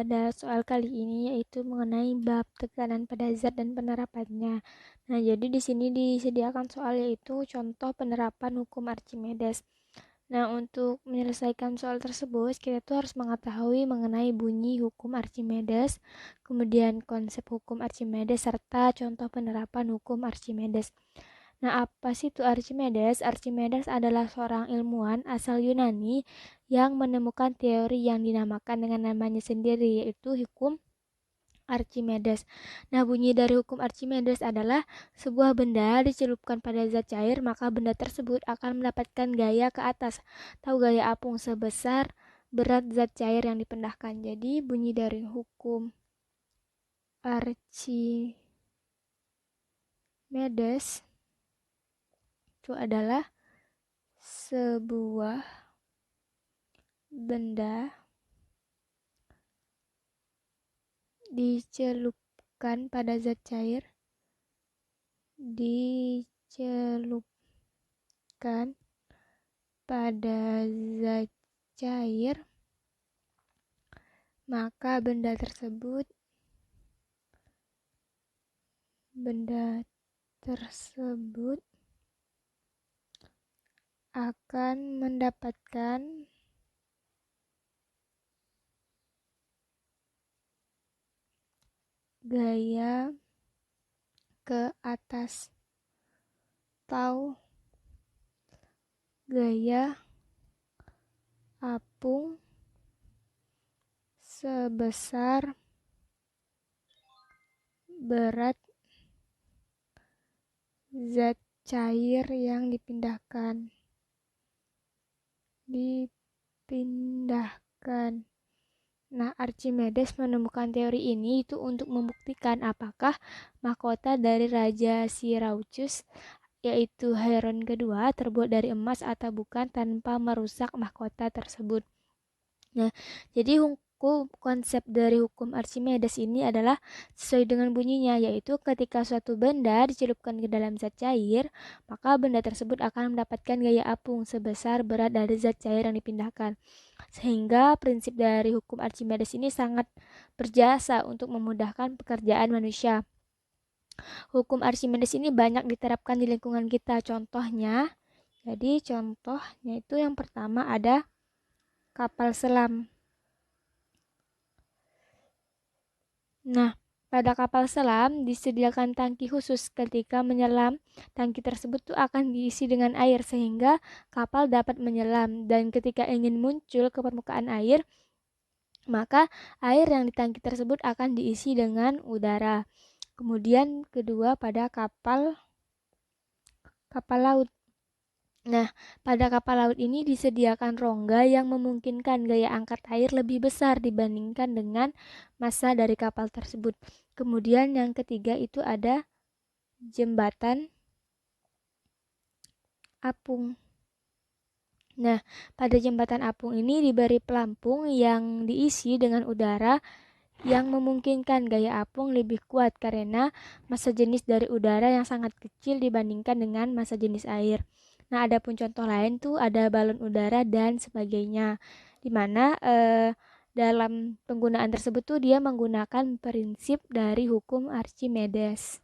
pada soal kali ini yaitu mengenai bab tekanan pada zat dan penerapannya. Nah, jadi di sini disediakan soal yaitu contoh penerapan hukum Archimedes. Nah, untuk menyelesaikan soal tersebut, kita tuh harus mengetahui mengenai bunyi hukum Archimedes, kemudian konsep hukum Archimedes, serta contoh penerapan hukum Archimedes. Nah, apa sih itu Archimedes? Archimedes adalah seorang ilmuwan asal Yunani yang menemukan teori yang dinamakan dengan namanya sendiri, yaitu hukum Archimedes. Nah, bunyi dari hukum Archimedes adalah sebuah benda dicelupkan pada zat cair, maka benda tersebut akan mendapatkan gaya ke atas atau gaya apung sebesar berat zat cair yang dipindahkan. Jadi, bunyi dari hukum Archimedes itu adalah sebuah benda dicelupkan pada zat cair maka benda tersebut akan mendapatkan gaya ke atas atau gaya apung sebesar berat zat cair yang dipindahkan. Nah, Archimedes menemukan teori ini itu untuk membuktikan apakah mahkota dari Raja Syracuse yaitu Heron kedua terbuat dari emas atau bukan tanpa merusak mahkota tersebut. Nah, jadi konsep dari hukum Archimedes ini adalah sesuai dengan bunyinya, yaitu ketika suatu benda dicelupkan ke dalam zat cair, maka benda tersebut akan mendapatkan gaya apung sebesar berat dari zat cair yang dipindahkan. Sehingga prinsip dari hukum Archimedes ini sangat berjasa untuk memudahkan pekerjaan manusia. Hukum Archimedes ini banyak diterapkan di lingkungan kita. Contohnya itu yang pertama ada kapal selam. Nah, pada kapal selam disediakan tangki khusus. Ketika menyelam, tangki tersebut tuh akan diisi dengan air sehingga kapal dapat menyelam, dan ketika ingin muncul ke permukaan air, maka air yang di tangki tersebut akan diisi dengan udara. Kemudian kedua pada kapal laut. Nah, pada kapal laut ini disediakan rongga yang memungkinkan gaya angkat air lebih besar dibandingkan dengan massa dari kapal tersebut. Kemudian yang ketiga itu ada jembatan apung. Nah, pada jembatan apung ini diberi pelampung yang diisi dengan udara yang memungkinkan gaya apung lebih kuat karena massa jenis dari udara yang sangat kecil dibandingkan dengan massa jenis air. Nah, ada pun contoh lain tuh ada balon udara dan sebagainya. Dimana dalam penggunaan tersebut tuh dia menggunakan prinsip dari hukum Archimedes.